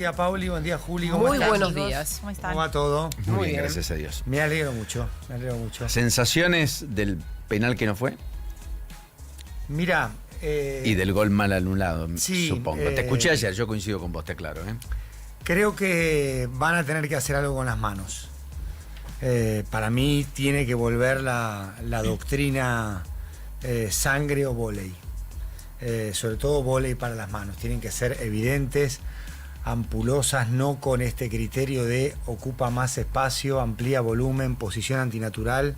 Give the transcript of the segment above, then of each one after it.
Buen día, Pauli, buen día, Juli, ¿cómo Muy están? buenos días. ¿Cómo están? ¿Cómo va todo? Muy bien, gracias a Dios. Me alegro mucho, me alegro mucho. ¿Sensaciones del penal que no fue? Mira... y del gol mal anulado, sí, supongo. Te escuché ayer, yo coincido con vos, está claro. Creo que van a tener que hacer algo con las manos. Para mí tiene que volver la doctrina sangre o vóley. Sobre todo vóley para las manos. Tienen que ser evidentes, ampulosas, no con este criterio de ocupa más espacio, amplía volumen, posición antinatural.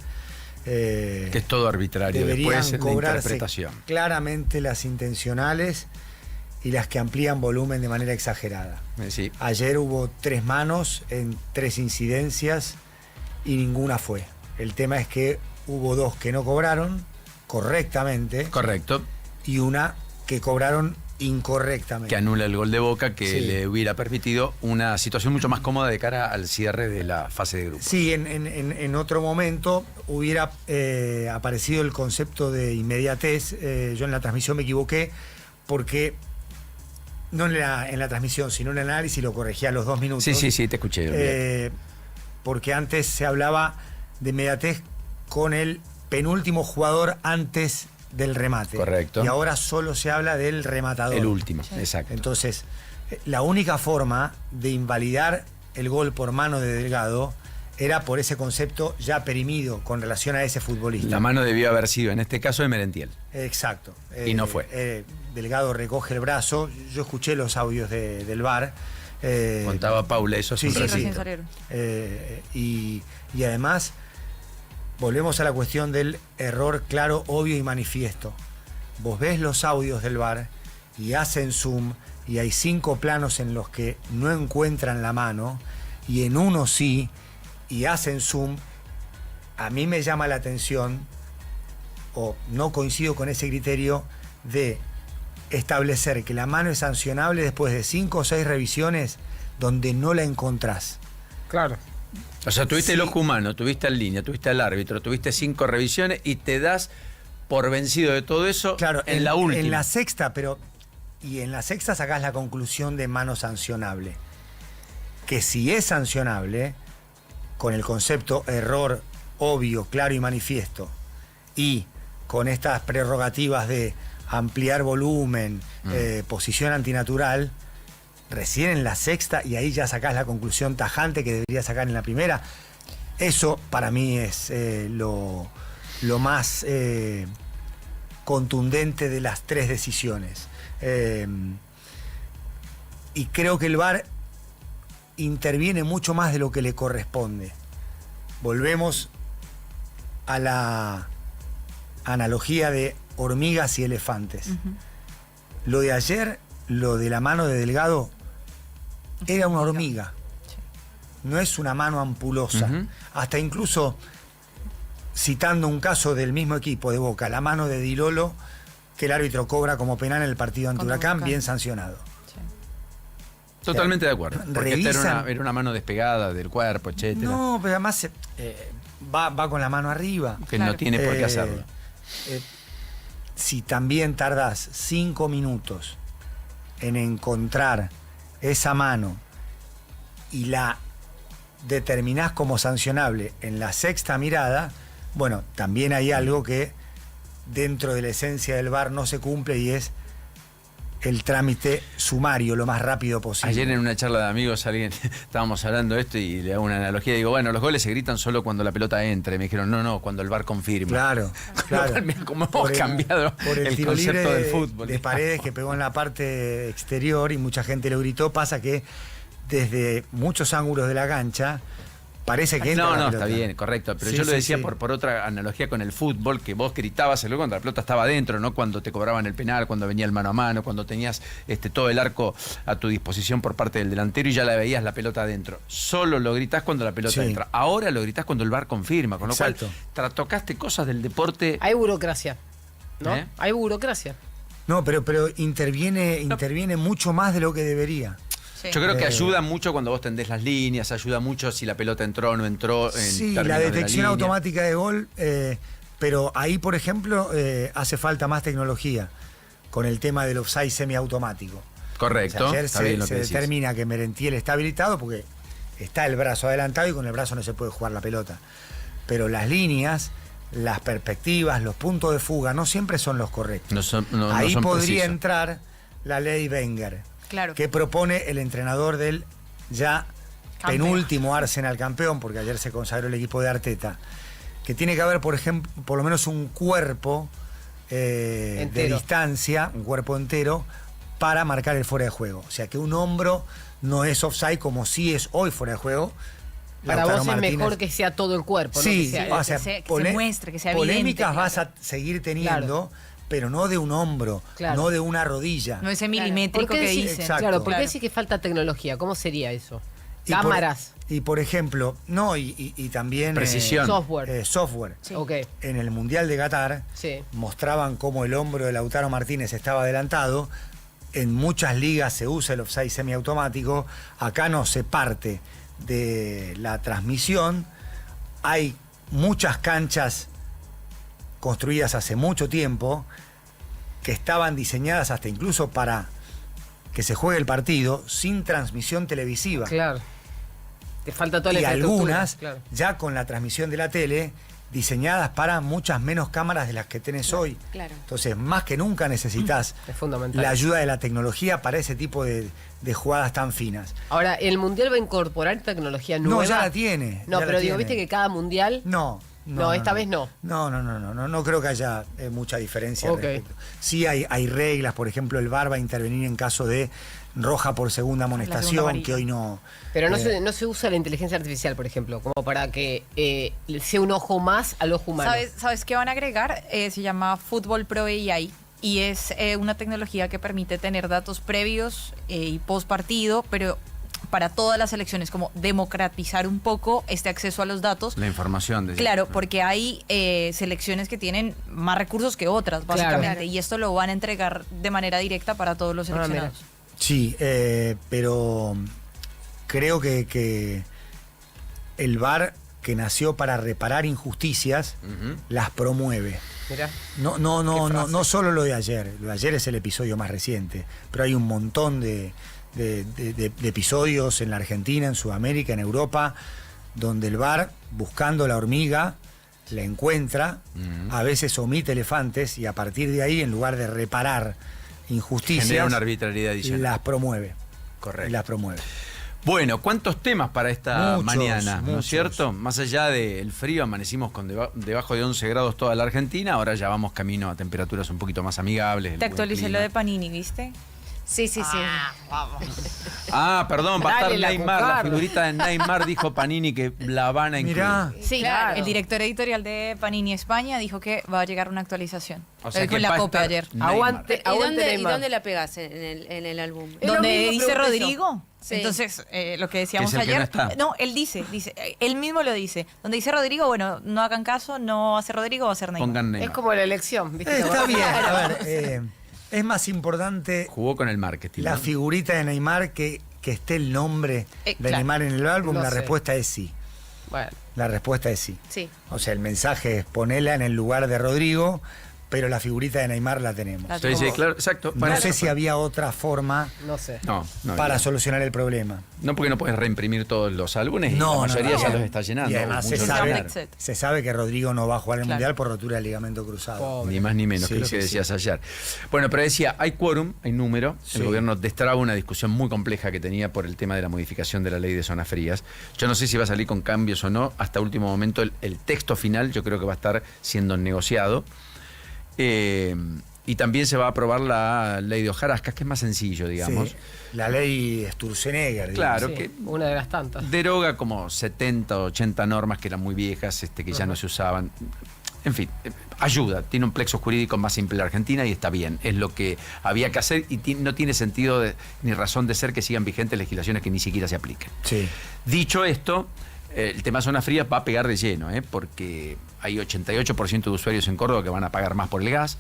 Que es todo arbitrario. Deberían Después la cobrarse interpretación. claramente las intencionales y las que amplían volumen de manera exagerada. Sí. Ayer hubo 3 manos en 3 incidencias y ninguna fue. El tema es que hubo 2 que no cobraron correctamente. Correcto. Y una que cobraron incorrectamente. Que anula el gol de Boca, que sí. le hubiera permitido una situación mucho más cómoda de cara al cierre de la fase de grupos. Sí, en otro momento hubiera aparecido el concepto de inmediatez. Yo en la transmisión me equivoqué porque no en la transmisión, sino en el análisis lo corregí a los 2 minutos. Sí, te escuché. Porque antes se hablaba de inmediatez con el penúltimo jugador antes del remate. Correcto. Y ahora solo se habla del rematador. El último, exacto. Entonces, la única forma de invalidar el gol por mano de Delgado era por ese concepto ya perimido con relación a ese futbolista. La mano debió haber sido, en este caso, de Merentiel. Exacto. Y no fue. Delgado recoge el brazo. Yo escuché los audios del VAR. Contaba Paula eso hace un ratito. Y además... Volvemos a la cuestión del error claro, obvio y manifiesto. Vos ves los audios del VAR y hacen zoom y hay 5 planos en los que no encuentran la mano y en uno sí y hacen zoom. A mí me llama la atención, o no coincido con ese criterio de establecer que la mano es sancionable después de 5 o 6 revisiones donde no la encontrás. Claro. O sea, tuviste sí. el ojo humano, tuviste en línea, tuviste al árbitro, tuviste 5 revisiones y te das por vencido de todo eso, claro, en la última. En la sexta, y en la sexta sacás la conclusión de mano sancionable. Que si es sancionable, con el concepto error obvio, claro y manifiesto, y con estas prerrogativas de ampliar volumen, posición antinatural, recién en la sexta, y ahí ya sacás la conclusión tajante que debería sacar en la primera. Eso para mí es lo más contundente de las 3 decisiones. Y creo que el VAR interviene mucho más de lo que le corresponde. Volvemos a la analogía de hormigas y elefantes. Lo de ayer, lo de la mano de Delgado, era una hormiga. No es una mano ampulosa. Hasta incluso, citando un caso del mismo equipo de Boca, la mano de Di Lolo, que el árbitro cobra como penal en el partido ante Huracán, bien sancionado. Totalmente de acuerdo. Porque revisan, era una mano despegada del cuerpo, etcétera. No, pero además va con la mano arriba. Que no tiene por qué hacerlo. Si también tardás 5 minutos en encontrar esa mano y la determinás como sancionable en la sexta mirada, bueno, también hay algo que dentro de la esencia del VAR no se cumple y es el trámite sumario lo más rápido posible. Ayer en una charla de amigos estábamos hablando de esto y le hago una analogía. Digo, bueno, los goles se gritan solo cuando la pelota entra. Y me dijeron, no, cuando el VAR confirma. Claro. Como hemos cambiado por el tiro concepto libre del fútbol. De Paredes, que pegó en la parte exterior y mucha gente lo gritó. Pasa que desde muchos ángulos de la cancha parece que entra la pelota. Está bien, correcto. Pero Sí, yo lo sí, decía sí. por otra analogía con el fútbol, que vos gritabas el gol cuando la pelota estaba adentro, no cuando te cobraban el penal, cuando venía el mano a mano, cuando tenías todo el arco a tu disposición por parte del delantero y ya la veías la pelota adentro. Solo lo gritás cuando la pelota entra. Ahora lo gritás cuando el VAR confirma, con lo cual tocaste cosas del deporte. Hay burocracia, ¿no? Hay burocracia. No, pero interviene mucho más de lo que debería. Sí. Yo creo que ayuda mucho cuando vos tendés las líneas, ayuda mucho si la pelota entró o no entró. Sí, la detección automática de gol, pero ahí, por ejemplo, hace falta más tecnología con el tema del offside semiautomático. Correcto. O sea, ayer está bien lo se que decís. determina que Merentiel está habilitado porque está el brazo adelantado y con el brazo no se puede jugar la pelota. Pero las líneas, las perspectivas, los puntos de fuga no siempre son los correctos. No Ahí son podría precisos. entrar la ley Wenger, Claro. que propone el entrenador del ya Campeón. penúltimo Arsenal campeón, porque ayer se consagró el equipo de Arteta, que tiene que haber, por ejemplo, por lo menos un cuerpo de Entero. distancia, un cuerpo entero, para marcar el fuera de juego. O sea, que un hombro no es offside como sí es hoy fuera de juego. Para Lautaro vos es Martínez. mejor que sea todo el cuerpo, ¿no? Sí, Que sea- o sea, que se muestre, que sea polémicas evidente, vas claro. a seguir teniendo, pero no de un hombro, Claro. no de una rodilla. No ese ¿Por milimétrico qué que decís- dicen. Exacto. Claro, ¿por qué Claro. decís que falta tecnología? ¿Cómo sería eso? Y por- Cámaras, Y por ejemplo, no, y también Precisión. software. software. Sí. Ok, En el Mundial de Qatar sí. mostraban cómo el hombro de Lautaro Martínez estaba adelantado. En muchas ligas se usa el offside semiautomático. Acá no se parte de la transmisión. Hay muchas canchas construidas hace mucho tiempo que estaban diseñadas hasta incluso para que se juegue el partido sin transmisión televisiva. Claro. Te falta toda la Y infraestructura, algunas, claro. ya con la transmisión de la tele, diseñadas para muchas menos cámaras de las que tenés hoy. Claro. Entonces, más que nunca necesitas Es fundamental. la ayuda de la tecnología para ese tipo de jugadas tan finas. Ahora, ¿el mundial va a incorporar tecnología nueva? No, ya la tiene. No, ya pero la digo, tiene. viste que cada mundial. No, esta vez no. No creo que haya mucha diferencia al Ok. respecto. Sí hay reglas, por ejemplo, el VAR va a intervenir en caso de roja por segunda amonestación, amarilla. que hoy no. Pero no, eh, no se usa la inteligencia artificial, por ejemplo, como para que sea un ojo más al ojo humano. ¿Sabes qué van a agregar? Se llama Fútbol Pro AI y es una tecnología que permite tener datos previos y post partido, pero para todas las selecciones, como democratizar un poco este acceso a los datos. La información. decís. Claro, porque hay selecciones que tienen más recursos que otras, básicamente, Claro. y esto lo van a entregar de manera directa para todos los mira. seleccionados. Sí, pero creo que el VAR, que nació para reparar injusticias, Ujú. las promueve. Mirá. No solo lo de ayer. Lo de ayer es el episodio más reciente, pero hay un montón de episodios en la Argentina, en Sudamérica, en Europa, donde el VAR, buscando la hormiga, la encuentra, a veces omite elefantes y a partir de ahí, en lugar de reparar injusticias, Genera una arbitrariedad adicional. las promueve. Correcto. Las promueve. Bueno, ¿cuántos temas para esta Muchos, mañana? ¿No es muchos. cierto? Más allá del frío, amanecimos con debajo de 11 grados toda la Argentina, ahora ya vamos camino a temperaturas un poquito más amigables. el Te buen actualicé clima. lo de Panini, ¿viste? Sí. Ah, perdón, va a Dale, estar la Neymar, la cucarda. figurita de Neymar, dijo Panini que la van a incluir. Mirá. Sí, Claro. el director editorial de Panini España dijo que va a llegar una actualización. O Lo sea dijo que en la va a COPE estar ayer. Neymar. Aguante, ¿Y aguante dónde, Neymar. la pegas en el álbum? Es lo Donde mismo, dice pregunto eso. Rodrigo. Sí. Entonces, lo que decíamos Que es el que ayer. no está. No, él dice, él mismo lo dice. Donde dice Rodrigo, bueno, no hagan caso, no hace Rodrigo, va a ser Neymar. Pongan Neymar. Es como la elección, ¿viste? Está bien, a ver, es más importante Jugó con el marketing. la ¿no? figurita de Neymar que esté el nombre de claro. Neymar en el álbum. No La sé. respuesta es sí. Bueno, La respuesta es sí. Sí. O sea, el mensaje es ponela en el lugar de Rodrigo, pero la figurita de Neymar la tenemos. La- Sí, sí, claro, exacto. No Bueno, sé si había otra forma no sé. No, no. para había. solucionar el problema. No, porque no puedes reimprimir todos los álbumes y la mayoría ya los está llenando. Y además Muchos sabe- ni se sabe que Rodrigo no va a jugar el Claro. Mundial por rotura del ligamento cruzado. Pobre. Ni más ni menos, Sí, que es lo sí, que sí. decías ayer. Bueno, pero decía, hay quórum, hay número. Sí. El gobierno destraba una discusión muy compleja que tenía por el tema de la modificación de la ley de zonas frías. Yo no sé si va a salir con cambios o no. Hasta último momento, el texto final yo creo que va a estar siendo negociado. Y también se va a aprobar la ley de hojarascas, que es más sencillo, digamos. Sí, la ley Sturzenegger. Claro, Sí, que una de las tantas. deroga como 70 o 80 normas que eran muy viejas, que ya no se usaban. En fin, ayuda, tiene un plexo jurídico más simple la Argentina y está bien, es lo que había que hacer y no tiene sentido ni razón de ser que sigan vigentes legislaciones que ni siquiera se apliquen. Sí. Dicho esto, el tema zonas frías va a pegar de lleno, porque hay 88% de usuarios en Córdoba que van a pagar más por el gas,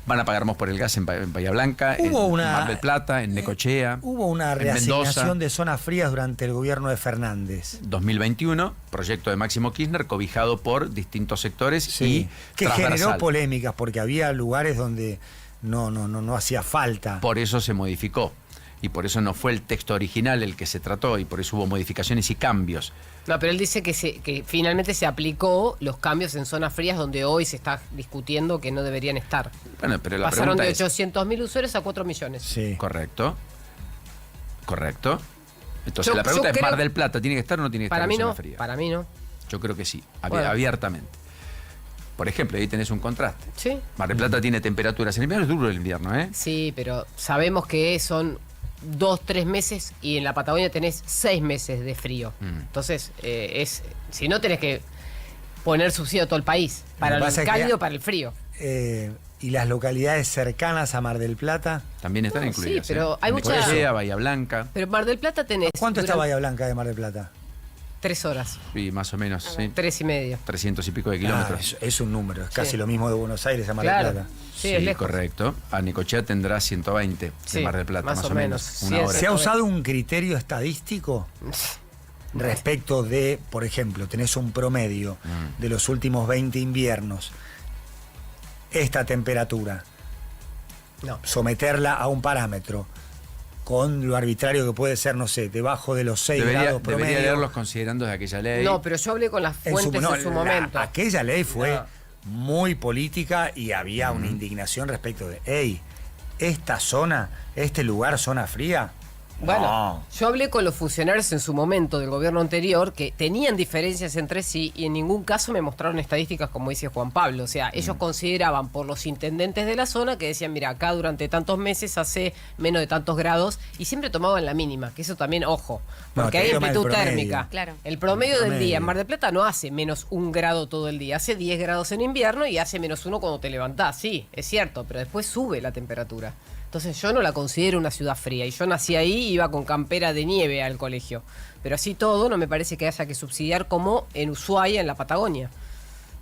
van a pagar más por el gas en Bahía Blanca, en Mar del Plata, en Necochea, Hubo una en reasignación Mendoza. de zonas frías durante el gobierno de Fernández. 2021, proyecto de Máximo Kirchner, cobijado por distintos sectores Sí, y que transversal. generó polémicas porque había lugares donde no hacía falta. Por eso se modificó. y por eso no fue el texto original el que se trató y por eso hubo modificaciones y cambios. No, pero él dice que finalmente se aplicó los cambios en zonas frías donde hoy se está discutiendo que no deberían estar. Bueno, pero la Pasaron pregunta de es... 800.000 usuarios a 4 millones. Sí. Correcto. Entonces Yo- la pregunta yo es, creo- ¿Mar del Plata tiene que estar o no tiene que estar Para en mí zona no, fría? para mí no. Yo creo que sí, Bueno. abiertamente. Por ejemplo, ahí tenés un contraste. Sí. Mar del Plata tiene temperaturas. En invierno es duro el invierno, ¿eh? Sí, pero sabemos que son 2-3 meses y en la Patagonia tenés 6 meses de frío. Entonces, si no tenés que poner subsidio a todo el país, para Lo que el pasa es que- cálido, para el frío. Y las localidades cercanas a Mar del Plata. También están No, incluidas. sí, pero hay mucha- Necochea, Bahía Blanca, Pero Mar del Plata tenés... ¿Cuánto está durante Bahía Blanca de Mar del Plata? 3 horas, y más o menos, sí, 3 y medio. 300 y pico de Ah, kilómetros. es un número, es casi Sí. lo mismo de Buenos Aires a Mar Claro. del Plata. Sí, es lejos. correcto. A Necochea tendrá 120 Sí, de Mar del Plata, más más o o menos. menos. Una Sí, hora. ¿Se ha usado un criterio estadístico respecto de, por ejemplo, tenés un promedio de los últimos 20 inviernos, esta temperatura, No. someterla a un parámetro con lo arbitrario que puede ser, no sé, debajo de los 6 grados promedio? Debería leer los considerandos de aquella ley. No, pero yo hablé con las fuentes en su momento. Aquella ley fue No. muy política y había una indignación respecto de, hey, esta zona, este lugar, zona fría. Bueno, No. yo hablé con los funcionarios en su momento del gobierno anterior que tenían diferencias entre sí y en ningún caso me mostraron estadísticas como dice Juan Pablo. O sea, ellos consideraban por los intendentes de la zona que decían, mira, acá durante tantos meses hace menos de tantos grados y siempre tomaban la mínima, que eso también, ojo, No, porque te hay digo más el amplitud promedio. térmica. Claro. El promedio del promedio. día en Mar del Plata no hace menos 1 grado todo el día, hace 10 grados en invierno y hace menos 1 cuando te levantás. Sí, es cierto, pero después sube la temperatura. Entonces yo no la considero una ciudad fría y yo nací ahí y iba con campera de nieve al colegio. Pero así todo no me parece que haya que subsidiar como en Ushuaia, en la Patagonia.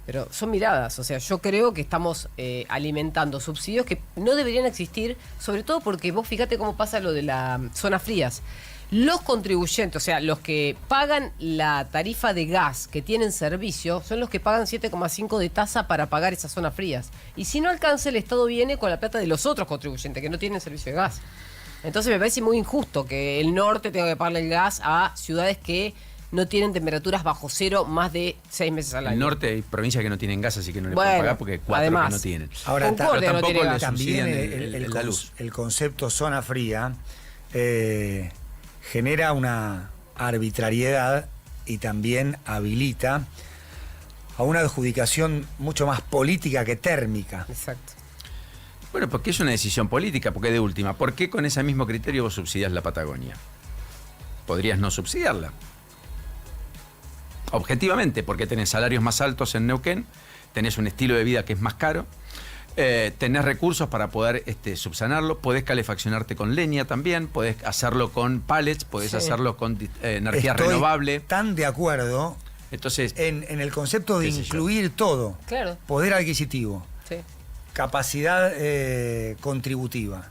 Pero son miradas, o sea, yo creo que estamos alimentando subsidios que no deberían existir, sobre todo porque vos fíjate cómo pasa lo de las zonas frías. Los contribuyentes, o sea, los que pagan la tarifa de gas que tienen servicio, son los que pagan 7,5 de tasa para pagar esas zonas frías. Y si no alcanza, el Estado viene con la plata de los otros contribuyentes que no tienen servicio de gas. Entonces me parece muy injusto que el norte tenga que pagarle el gas a ciudades que no tienen temperaturas bajo cero más de 6 meses al En año. el norte hay provincias que no tienen gas, así que no le Bueno, pueden pagar porque 4 además. que no tienen. Ahora, Concordia no tampoco tiene le gas. también subsidian la luz. el concepto zona fría genera una arbitrariedad y también habilita a una adjudicación mucho más política que térmica. Exacto. Bueno, porque es una decisión política, porque de última, ¿por qué con ese mismo criterio vos subsidias la Patagonia? Podrías no subsidiarla. Objetivamente, porque tenés salarios más altos en Neuquén, tenés un estilo de vida que es más caro, tenés recursos para poder subsanarlo, podés calefaccionarte con leña también, podés hacerlo con pallets, podés Sí. hacerlo con energía Estoy renovable. tan de acuerdo Entonces, en el concepto de qué sé yo. incluir todo. Claro. Poder adquisitivo, Sí. capacidad contributiva,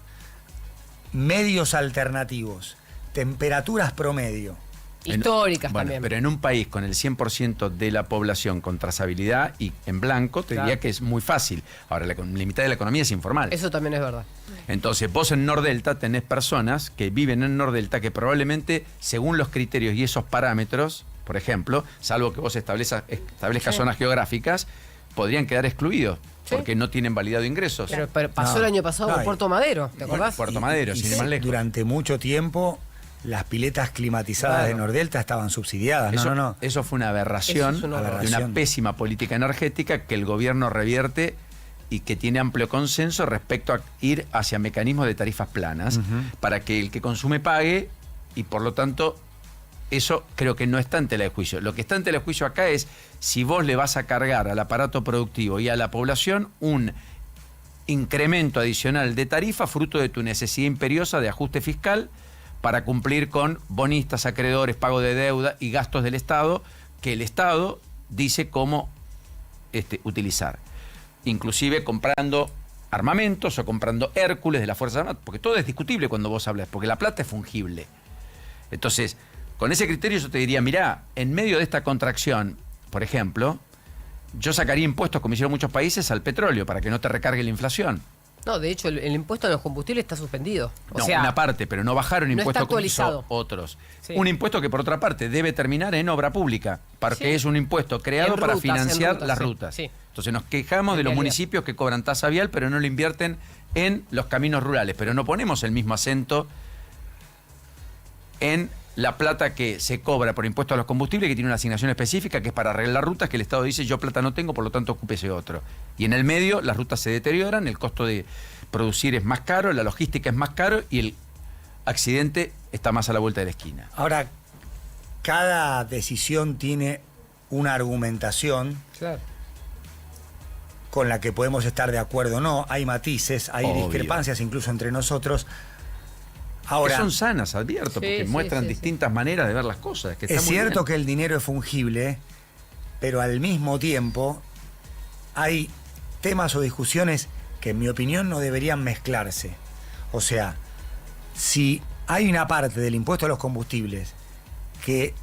medios alternativos, temperaturas promedio. Históricas bueno, también. pero en un país con el 100% de la población con trazabilidad y en blanco, te Claro. diría que es muy fácil. Ahora, la mitad de la economía es informal. Eso también es verdad. Entonces, vos en Nordelta tenés personas que viven en Nordelta que probablemente, según los criterios y esos parámetros, por ejemplo, salvo que vos establezcas Sí. zonas geográficas, podrían quedar excluidos Sí. porque no tienen validado ingresos. Pero pasó No, el año pasado no, con y- Puerto Madero, ¿te acordás? Puerto Madero, sin ir más lejos. Durante mucho tiempo las piletas climatizadas Claro. de Nordelta estaban subsidiadas. Eso, No. eso fue una aberración, Eso es una de una aberración. pésima política energética que el gobierno revierte y que tiene amplio consenso respecto a ir hacia mecanismos de tarifas planas para que el que consume pague y por lo tanto eso creo que no está en tela de juicio. Lo que está en tela de juicio acá es si vos le vas a cargar al aparato productivo y a la población un incremento adicional de tarifa fruto de tu necesidad imperiosa de ajuste fiscal para cumplir con bonistas, acreedores, pago de deuda y gastos del Estado que el Estado dice cómo utilizar. Inclusive comprando armamentos o comprando Hércules de las Fuerzas Armadas, porque todo es discutible cuando vos hablas, porque la plata es fungible. Entonces, con ese criterio yo te diría, mirá, en medio de esta contracción, por ejemplo, yo sacaría impuestos, como hicieron muchos países, al petróleo para que no te recargue la inflación. No, de hecho, el impuesto a los combustibles está suspendido. O No, sea, una parte, pero no bajaron no impuestos está como hizo actualizado. otros. Sí. Un impuesto que, por otra parte, debe terminar en obra pública, porque Sí. es un impuesto creado En para rutas, en financiar rutas, las sí, rutas. sí. Entonces nos quejamos En de los realidad. municipios que cobran tasa vial, pero no lo invierten en los caminos rurales. Pero no ponemos el mismo acento en la plata que se cobra por impuesto a los combustibles, que tiene una asignación específica, que es para arreglar rutas, que el Estado dice, yo plata no tengo, por lo tanto ocúpese otro. Y en el medio las rutas se deterioran, el costo de producir es más caro, la logística es más caro y el accidente está más a la vuelta de la esquina. Ahora, cada decisión tiene una argumentación claro. con la que podemos estar de acuerdo o no. Hay matices, hay Obvio. discrepancias incluso entre nosotros. Que Ahora, son sanas, advierto, Sí, porque sí, muestran sí, sí. distintas maneras de ver las cosas. Que está es muy cierto bien. que el dinero es fungible, pero al mismo tiempo hay temas o discusiones que en mi opinión no deberían mezclarse. O sea, si hay una parte del impuesto a los combustibles que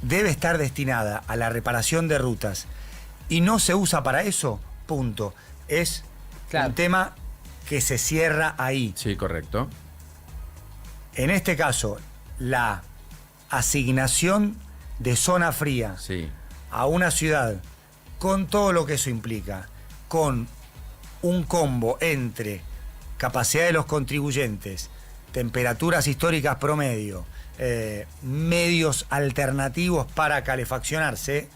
debe estar destinada a la reparación de rutas y no se usa para eso, punto. Es Claro. un tema que se cierra ahí. Sí, correcto. En este caso, la asignación de zona fría Sí. a una ciudad con todo lo que eso implica, con un combo entre capacidad de los contribuyentes, temperaturas históricas promedio, medios alternativos para calefaccionarse,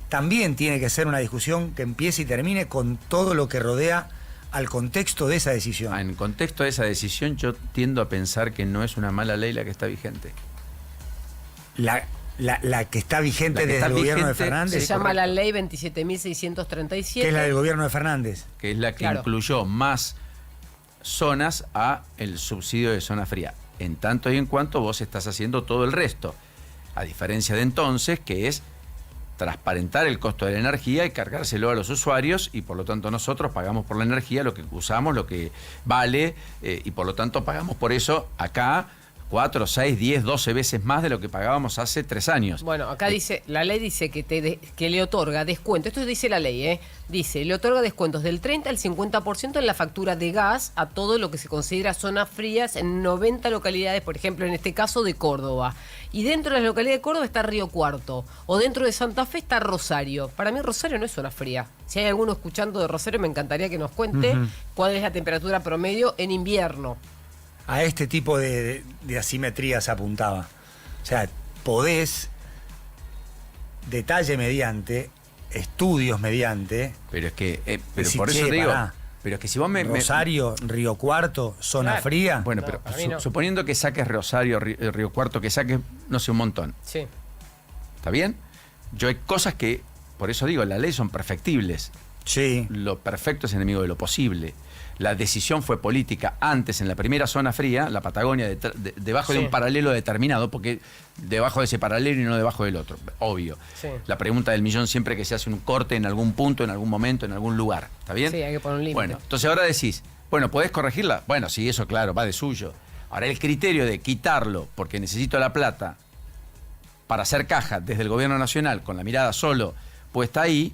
también tiene que ser una discusión que empiece y termine con todo lo que rodea al contexto de esa decisión. En contexto de esa decisión, yo tiendo a pensar que no es una mala ley la que está vigente. La que está vigente La que desde está el gobierno de vigente, Fernández, Se Sí, llama correcto. la ley 27.637. que es la del gobierno de Fernández. Que es la que Claro. incluyó más zonas a el subsidio de zona fría. En tanto y en cuanto vos estás haciendo todo el resto. A diferencia de entonces, que es transparentar el costo de la energía y cargárselo a los usuarios, y por lo tanto nosotros pagamos por la energía lo que usamos, lo que vale, y por lo tanto pagamos por eso acá 4, 6, 10, 12 veces más de lo que pagábamos hace 3 años. Bueno, acá dice, la ley dice que le otorga descuento. Esto dice la ley, dice, le otorga descuentos del 30 al 50% en la factura de gas a todo lo que se considera zonas frías en 90 localidades, por ejemplo, en este caso de Córdoba. Y dentro de la localidad de Córdoba está Río Cuarto. O dentro de Santa Fe está Rosario. Para mí Rosario no es zona fría. Si hay alguno escuchando de Rosario, me encantaría que nos cuente cuál es la temperatura promedio en invierno. A este tipo de asimetrías apuntaba. O sea, podés, detalle mediante, estudios mediante, Pero es que, pero decir, por eso che, te digo, pará, pero es que si vos me... Río Cuarto, zona Claro. fría. Bueno, No, pero para mí no. suponiendo que saques Rosario, Río Cuarto, que saques, no sé, un montón. Sí. ¿Está bien? Yo hay cosas que, por eso digo, la ley son perfectibles. Sí. Lo perfecto es enemigo de lo posible. La decisión fue política. Antes, en la primera zona fría, la Patagonia, debajo de Sí. un paralelo determinado, porque debajo de ese paralelo y no debajo del otro, obvio. Sí. La pregunta del millón siempre que se hace un corte en algún punto, en algún momento, en algún lugar. ¿Está bien? Sí, hay que poner un límite. Bueno, entonces ahora decís, bueno, ¿podés corregirla? Bueno, sí, eso claro, va de suyo. Ahora el criterio de quitarlo porque necesito la plata para hacer caja desde el gobierno nacional con la mirada solo puesta ahí,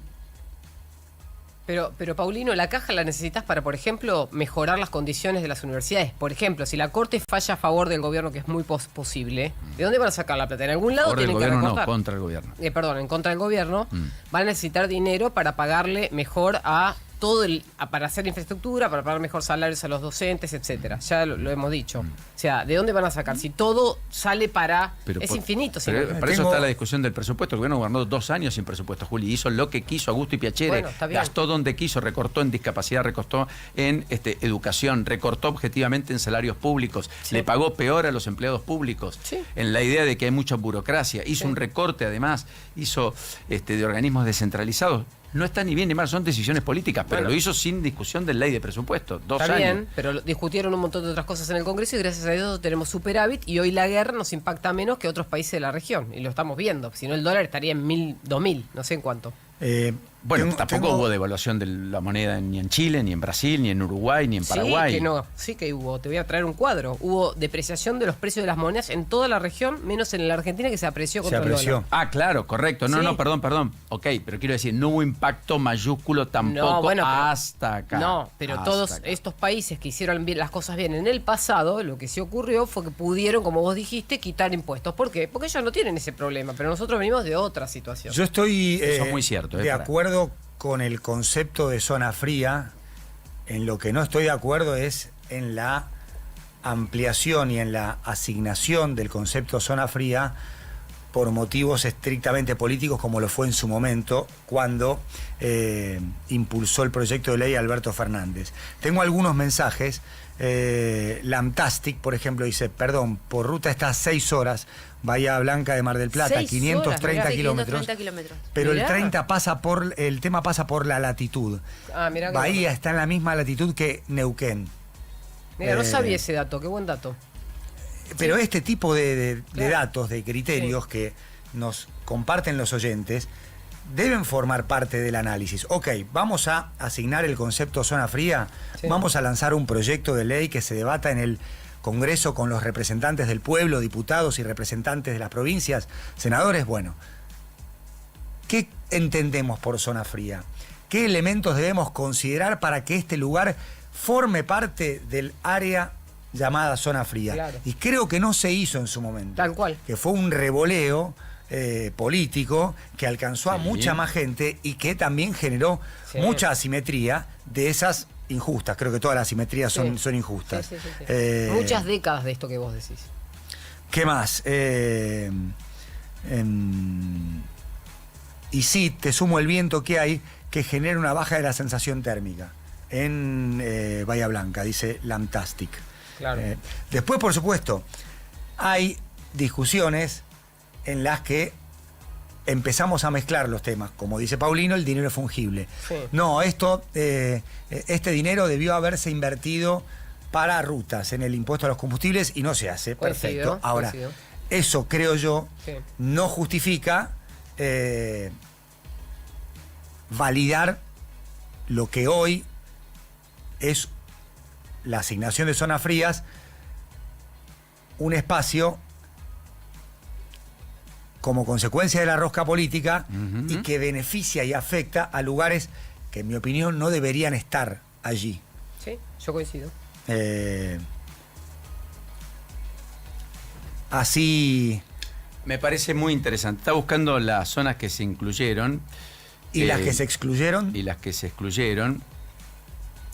Pero Paulino, la caja la necesitas para, por ejemplo, mejorar las condiciones de las universidades. Por ejemplo, si la Corte falla a favor del gobierno, que es muy posible, ¿de dónde van a sacar la plata? En algún lado por el tienen que gobierno no, recortar. contra el gobierno. Perdón, en contra del gobierno, van a necesitar dinero para pagarle mejor a todo para hacer infraestructura, para pagar mejor salarios a los docentes, etcétera. Ya lo hemos dicho. O sea, ¿de dónde van a sacar? Si todo sale para... es infinito. si Pero no. por eso Tengo- está la discusión del presupuesto. El gobierno gobernó 2 años sin presupuesto, Juli. Hizo lo que quiso a gusto y piacere. Bueno, está bien. Gastó donde quiso, recortó en discapacidad, recortó en educación, recortó objetivamente en salarios públicos, Sí. le pagó peor a los empleados públicos, Sí. en la idea de que hay mucha burocracia. Hizo Sí. un recorte además, hizo de organismos descentralizados. No está ni bien ni mal, son decisiones políticas, pero Bueno. lo hizo sin discusión de ley de presupuesto. 2 Está años. bien, pero discutieron un montón de otras cosas en el Congreso y gracias a Dios tenemos superávit y hoy la guerra nos impacta menos que otros países de la región y lo estamos viendo. Si no el dólar estaría en 1.000, 2.000, no sé en cuánto. Bueno, tampoco hubo devaluación de la moneda ni en Chile, ni en Brasil, ni en Uruguay, ni en Paraguay. Sí que no, sí que hubo. Te voy a traer un cuadro. Hubo depreciación de los precios de las monedas en toda la región, menos en la Argentina, que se apreció contra el dólar. Ah, claro, correcto. No, Sí. no, perdón. Ok, pero quiero decir, no hubo impacto mayúsculo tampoco No, bueno, pero- hasta acá. No, pero Hasta todos acá. estos países que hicieron bien las cosas bien en el pasado, lo que sí ocurrió fue que pudieron, como vos dijiste, quitar impuestos. ¿Por qué? Porque ellos no tienen ese problema, pero nosotros venimos de otra situación. Yo estoy Eso es muy cierto, de para. acuerdo con el concepto de zona fría. En lo que no estoy de acuerdo es en la ampliación y en la asignación del concepto zona fría por motivos estrictamente políticos, como lo fue en su momento cuando impulsó el proyecto de ley Alberto Fernández. Tengo algunos mensajes. Lamtastic, por ejemplo, dice: perdón, por ruta está 6 horas, Bahía Blanca de Mar del Plata, 6 530 horas, kilómetros. 530 kilómetros. Pero Mirá. el tema pasa por la latitud. Ah, mirá que Bahía está en la misma latitud que Neuquén. Mira, no eh, sabía ese dato, qué buen dato. Pero este tipo de Claro. datos, de criterios que nos comparten los oyentes, deben formar parte del análisis. Ok, vamos a asignar el concepto zona fría, Sí. vamos a lanzar un proyecto de ley que se debata en el Congreso con los representantes del pueblo, diputados y representantes de las provincias, senadores. Bueno, ¿qué entendemos por zona fría? ¿Qué elementos debemos considerar para que este lugar forme parte del área llamada zona fría? Claro. Y creo que no se hizo en su momento. Tal cual. Que fue un revoleo político que alcanzó a Sí. mucha más gente y que también generó Sí. mucha asimetría de esas injustas. Creo que todas las asimetrías Sí. son injustas. Sí. Eh, Muchas décadas de esto que vos decís. ¿Qué más? Y sí, te sumo el viento que hay que genera una baja de la sensación térmica en Bahía Blanca, dice Lamtastic. Claro. Después, por supuesto, hay discusiones en las que empezamos a mezclar los temas. Como dice Paulino, el dinero es fungible. Sí. No, este dinero debió haberse invertido para rutas en el impuesto a los combustibles y no se hace. Coincido, Perfecto. Ahora, coincido. eso creo yo Sí. no justifica validar lo que hoy es la asignación de zonas frías, un espacio como consecuencia de la rosca política y que beneficia y afecta a lugares que en mi opinión no deberían estar allí. Sí, yo coincido. Así, Me parece muy interesante. Está buscando las zonas que se incluyeron. y las que se excluyeron. Y las que se excluyeron.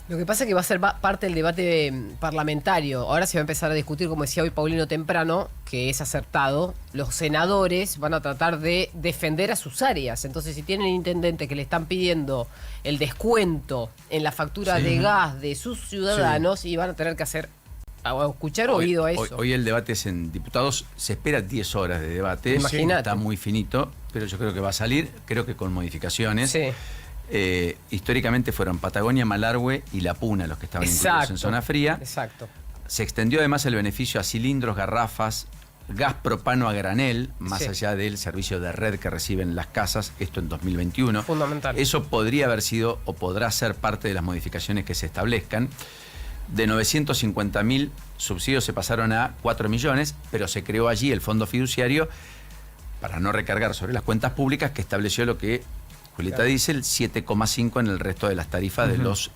Lo que pasa es que va a ser parte del debate parlamentario. Ahora se va a empezar a discutir, como decía hoy Paulino temprano, que es acertado. Los senadores van a tratar de defender a sus áreas. Entonces, si tienen intendentes que le están pidiendo el descuento en la factura Sí. de gas de sus ciudadanos, y van a tener que escuchar oído a eso. Hoy el debate es en diputados. Se espera 10 horas de debate. Imagínate. Está muy finito, pero yo creo que va a salir. Creo que con modificaciones. Sí. Históricamente fueron Patagonia, Malargüe y La Puna los que estaban incluidos en zona fría. Exacto. Se extendió además el beneficio a cilindros, garrafas, gas propano a granel, más Sí. allá del servicio de red que reciben las casas, esto en 2021. Fundamental. Eso podría haber sido o podrá ser parte de las modificaciones que se establezcan. De 950.000 subsidios se pasaron a 4 millones, pero se creó allí el fondo fiduciario para no recargar sobre las cuentas públicas, que estableció lo que Julieta Claro. dice, el 7,5 en el resto de las tarifas de los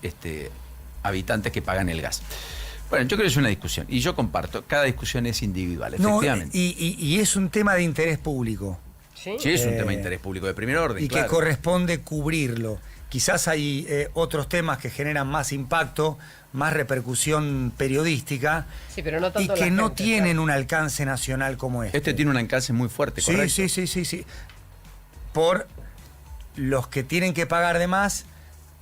habitantes que pagan el gas. Bueno, yo creo que es una discusión, y yo comparto, cada discusión es individual, No, efectivamente. y es un tema de interés público. Sí. Sí, es un Eh, tema de interés público de primer orden, Y claro. que corresponde cubrirlo. Quizás hay otros temas que generan más impacto, más repercusión periodística Sí, pero no y tanto que la no gente, tienen claro. un alcance nacional como este. Este tiene un alcance muy fuerte, Sí, ¿correcto? sí. Por los que tienen que pagar de más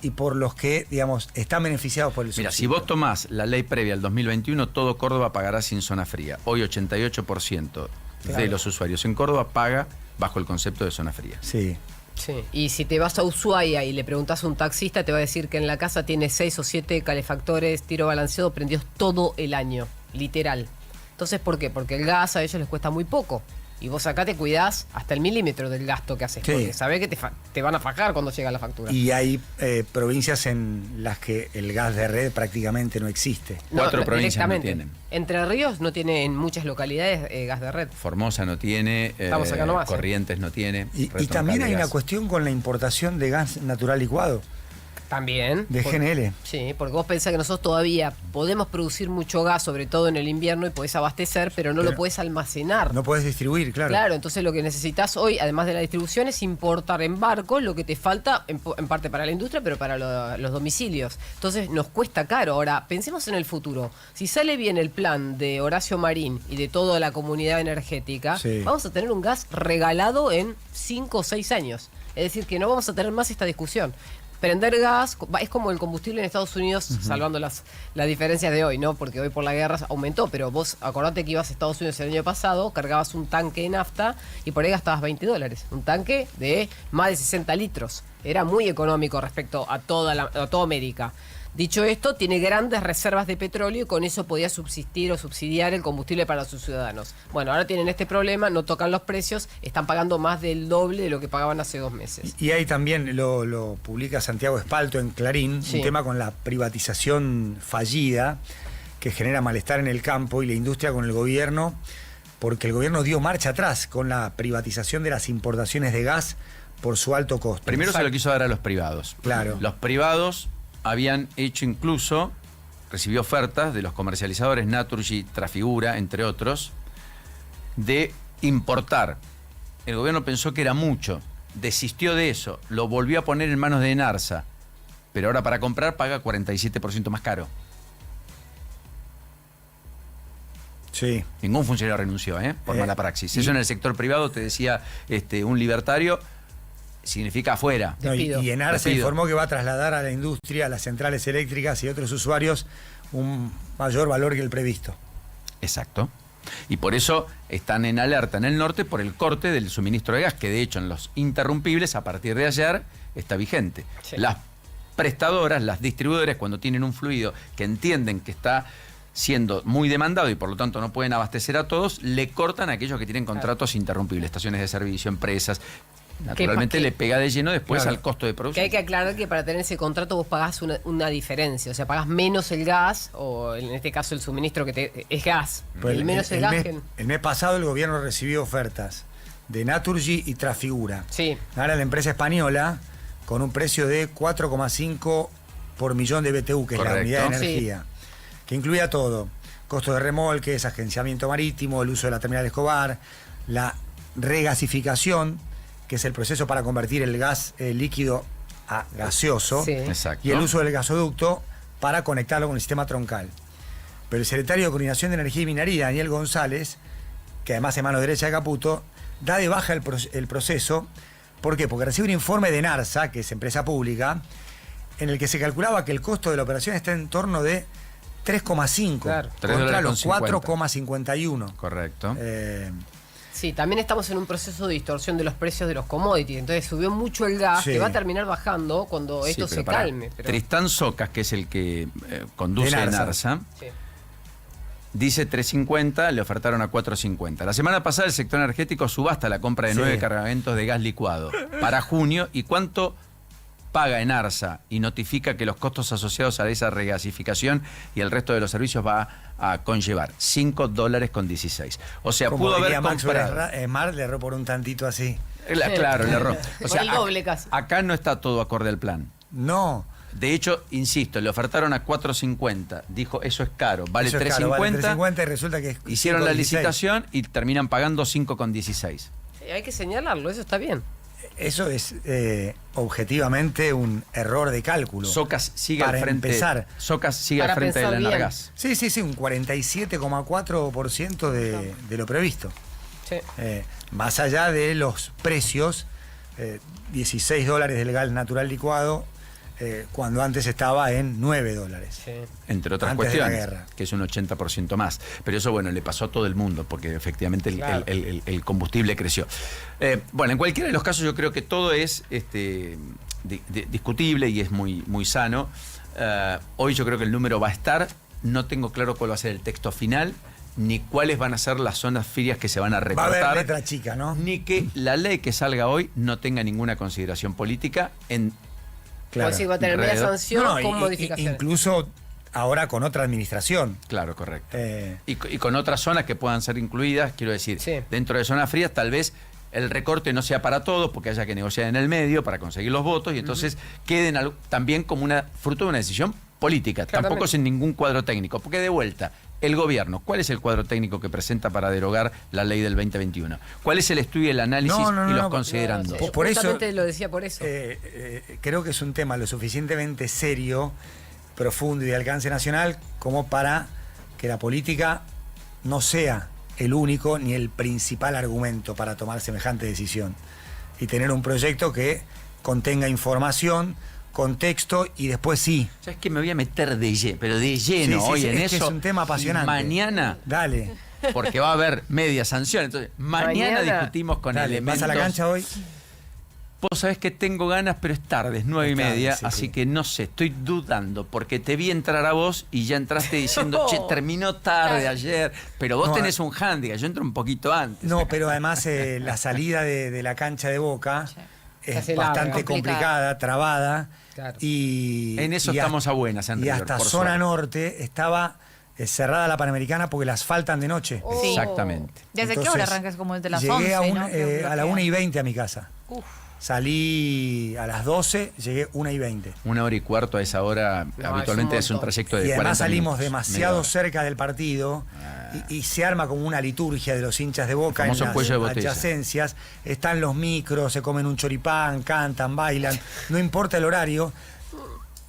y por los que, digamos, están beneficiados por el subsidio. Mira, si vos tomás la ley previa al 2021, todo Córdoba pagará sin zona fría. Hoy 88% de Claro. los usuarios en Córdoba paga bajo el concepto de zona fría. Sí. Sí. Y si te vas a Ushuaia y le preguntas a un taxista, te va a decir que en la casa tiene 6 o 7 calefactores, tiro balanceado, prendidos todo el año, literal. Entonces, ¿por qué? Porque el gas a ellos les cuesta muy poco. Y vos acá te cuidás hasta el milímetro del gasto que haces, Sí. porque sabés que te van a fajar cuando llega la factura. Y hay provincias en las que el gas de red prácticamente no existe. 4 provincias no directamente. tienen. Entre Ríos no tiene en muchas localidades gas de red. Formosa no tiene, Estamos acá nomás, Corrientes no tiene. Y Retroncal también de hay una gas. cuestión con la importación de gas natural licuado, También. de GNL. Sí, porque vos pensás que nosotros todavía podemos producir mucho gas, sobre todo en el invierno, y podés abastecer, pero no lo podés almacenar. No podés distribuir, claro. Claro, entonces lo que necesitas hoy, además de la distribución, es importar en barco lo que te falta, en parte para la industria, pero para los domicilios. Entonces nos cuesta caro. Ahora, pensemos en el futuro. Si sale bien el plan de Horacio Marín y de toda la comunidad energética, Sí. vamos a tener un gas regalado en 5 o 6 años. Es decir, que no vamos a tener más esta discusión. Prender gas es como el combustible en Estados Unidos, salvando las diferencias de hoy, ¿no? Porque hoy por la guerra aumentó, pero vos acordate que ibas a Estados Unidos el año pasado, cargabas un tanque de nafta y por ahí gastabas $20. Un tanque de más de 60 litros. Era muy económico respecto a toda América. Dicho esto, tiene grandes reservas de petróleo y con eso podía subsistir o subsidiar el combustible para sus ciudadanos. Bueno, ahora tienen este problema, no tocan los precios, están pagando más del doble de lo que pagaban hace 2 meses. Y ahí también lo publica Santiago Espalto en Clarín, Sí. un tema con la privatización fallida que genera malestar en el campo y la industria con el gobierno, porque el gobierno dio marcha atrás con la privatización de las importaciones de gas por su alto costo. Primero se lo quiso dar a los privados. Claro. Los privados habían hecho incluso, recibió ofertas de los comercializadores Naturgy, Trafigura, entre otros, de importar. El gobierno pensó que era mucho, desistió de eso, lo volvió a poner en manos de Enarsa, pero ahora para comprar paga 47% más caro. Sí. Ningún funcionario renunció, por mala praxis. Eso en el sector privado, te decía un libertario, significa afuera. No, Despido. y Enarsa Despido. informó que va a trasladar a la industria, a las centrales eléctricas y otros usuarios un mayor valor que el previsto. Exacto. Y por eso están en alerta en el norte por el corte del suministro de gas, que de hecho en los interrumpibles a partir de ayer está vigente. Sí. Las prestadoras, las distribuidoras, cuando tienen un fluido que entienden que está siendo muy demandado y por lo tanto no pueden abastecer a todos, le cortan a aquellos que tienen contratos interrumpibles, estaciones de servicio, empresas. Naturalmente ¿Qué? le pega de lleno después Claro. al costo de Que producción. hay que aclarar que para tener ese contrato vos pagás una diferencia, o sea, pagás menos el gas, o en este caso el suministro que es gas. Pues el menos el gas mes, que... el mes pasado el gobierno recibió ofertas de Naturgy y Trafigura. Sí. Ahora la empresa española con un precio de 4,5 por millón de BTU, que es Correcto. la unidad de Sí. energía, que incluía todo: costo de remolques, agenciamiento marítimo, el uso de la terminal Escobar, la regasificación, que es el proceso para convertir el gas líquido a gaseoso, Sí. Exacto. y el uso del gasoducto para conectarlo con el sistema troncal. Pero el secretario de Coordinación de Energía y Minería, Daniel González, que además es mano derecha de Caputo, da de baja el proceso. ¿Por qué? Porque recibe un informe de Enarsa, que es empresa pública, en el que se calculaba que el costo de la operación está en torno de 3,5 Claro. contra los 3,50. 4,51. Correcto. Sí, también estamos en un proceso de distorsión de los precios de los commodities, entonces subió mucho el gas, Sí. que va a terminar bajando cuando Sí, esto pero se pará. calme. Pero... Tristán Socas, que es el que conduce De Enarsa. Enarsa, Sí. dice 3.50, le ofertaron a 4.50. La semana pasada el sector energético subasta la compra de Sí. 9 cargamentos de gas licuado para junio. ¿Y cuánto paga Enarsa? Y notifica que los costos asociados a esa regasificación y el resto de los servicios va a conllevar $5.16. O sea, Como pudo haber diría Maxwell comprado... Smart, le erró por un tantito así. Claro, el error. O Por sea, el doble casi. acá no está todo acorde al plan. No. De hecho, insisto, le ofertaron a 4.50. Dijo, eso es caro, vale Eso es 3.50. caro, vale 3,50 y resulta que es Hicieron la 5,16. licitación y terminan pagando 5,16. Hay que señalarlo, eso está bien. Eso es objetivamente un error de cálculo. Socas sigue Para al frente. empezar. Socas sigue Para al frente pensar del bien. Enargas. Sí, un 47,4% de lo previsto. Sí. Más allá de los precios, $16 del gas natural licuado, cuando antes estaba en $9. Sí. Entre otras Antes de la cuestiones, guerra. que es un 80% más. Pero eso, bueno, le pasó a todo el mundo, porque efectivamente Claro. el combustible creció. Bueno, en cualquiera de los casos yo creo que todo es discutible y es muy, muy sano. Hoy yo creo que el número va a estar. No tengo claro cuál va a ser el texto final, ni cuáles van a ser las zonas frías que se van a Va a recortar, haber letra chica, ¿no? ni que la ley que salga hoy no tenga ninguna consideración política en Claro. O sea, va a tener media Alrededor. sanción No, con modificaciones. incluso ahora con otra administración. Claro, correcto. Eh, Y con otras zonas que puedan ser incluidas, quiero decir, Sí. dentro de zonas frías tal vez el recorte no sea para todos porque haya que negociar en el medio para conseguir los votos y entonces queden también como fruto de una decisión política, Claramente. tampoco sin ningún cuadro técnico, porque de vuelta, el gobierno, ¿cuál es el cuadro técnico que presenta para derogar la ley del 2021? ¿Cuál es el estudio, el análisis No, y los no, considerandos? Sí, Por eso- justamente lo decía por eso. creo que es un tema lo suficientemente serio, profundo y de alcance nacional como para que la política no sea el único ni el principal argumento para tomar semejante decisión. Y tener un proyecto que contenga información, contexto y después sí. ¿Sabes que me voy a meter de lleno, pero de lleno Sí, sí, hoy sí, en es que eso? es un tema apasionante. Mañana, Dale. porque va a haber media sanción, entonces mañana discutimos con Dale, elementos. ¿vas a la cancha hoy? Vos sabés que tengo ganas, pero es tarde, es 9:30, sí, así sí. que no sé, estoy dudando, porque te vi entrar a vos y ya entraste diciendo, che, terminó tarde ayer, pero vos No, tenés un handicap, yo entro un poquito antes. No, pero además la salida de la cancha de Boca Se es hace larga. bastante complicada, trabada. Claro. Y, En eso y estamos hasta- a buenas en Y River, hasta por zona suerte. norte estaba cerrada la Panamericana porque las faltan de noche. Oh. Exactamente. ¿Desde qué Entonces, hora arrancas? Como desde las llegué 11, a, ¿no? a la 1:20 a mi casa. Uf. Salí a las 12, llegué 1:20. 1h15 a esa hora, habitualmente es es un un montón. trayecto de Y 40 además salimos minutos, demasiado media hora. cerca del partido y se arma como una liturgia de los hinchas de Boca en Famoso las cuello de botella. adyacencias. Están los micros, se comen un choripán, cantan, bailan. No importa el horario.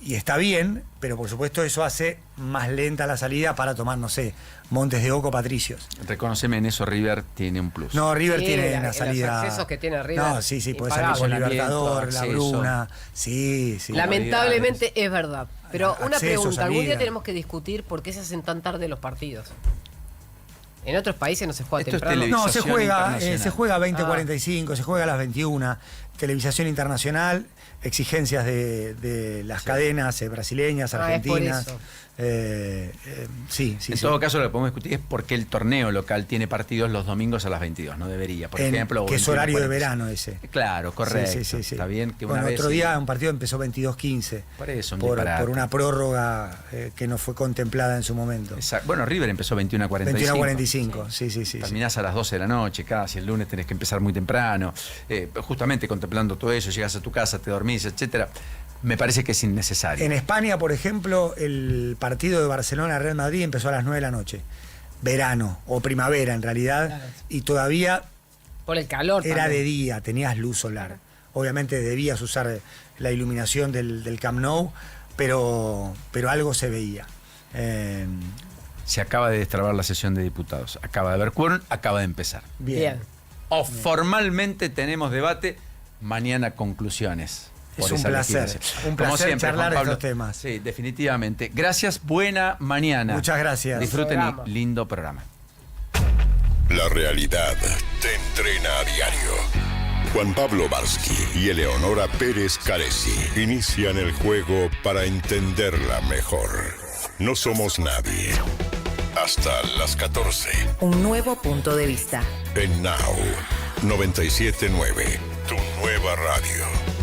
Y está bien, pero por supuesto eso hace más lenta la salida para tomar, no sé, Montes de Oca o Patricios. Reconoceme en eso, River tiene un plus. No, River Sí, tiene la- una los salida. accesos que tiene River, No, sí, puede salir impagables. con Con Libertador, la acceso. Bruna. Sí, sí. Lamentablemente es verdad. Pero una Acceso, pregunta, algún día salida. tenemos que discutir por qué se hacen tan tarde los partidos. En otros países no se juega Esto es temprano. televisión. No, se internacional. juega a 20:45, se juega a las 21. Televisación internacional, exigencias de las cadenas brasileñas, Ah, es por argentinas. eso. Sí. En todo caso, lo que podemos discutir es por qué el torneo local tiene partidos los domingos a las 22. No debería, por ejemplo. o que es 21:45. horario de verano ese. Claro, correcto. Sí. Está bien que Bueno, una vez. otro día un partido empezó 22:15. Por eso, un por disparate. una prórroga que no fue contemplada en su momento. Exacto. Bueno, River empezó 21:45. 21:45, sí. Terminás a las 12 de la noche, casi el lunes tenés que empezar muy temprano. Justamente contemplando todo eso, llegas a tu casa, te dormís, etcétera. Me parece que es innecesario. En España, por ejemplo, el partido de Barcelona-Real Madrid empezó a las 9 de la noche. Verano, o primavera en realidad, Claro. y todavía Por el calor. era también. de día, tenías luz solar. Obviamente debías usar la iluminación del Camp Nou, pero algo se veía. Se acaba de destrabar la sesión de diputados. Acaba de haber quórum, acaba de empezar. Bien. O formalmente tenemos debate, mañana conclusiones. Es por un esa placer, legislación. un Como placer siempre, charlar Juan de Pablo. estos temas. Sí, definitivamente. Gracias, buena mañana. Muchas gracias. Disfruten Programa. y lindo programa. La realidad te entrena a diario. Juan Pablo Barsky y Eleonora Pérez Caresi inician el juego para entenderla mejor. No somos nadie. Hasta las 14. Un nuevo punto de vista. En Now 97.9, tu nueva radio.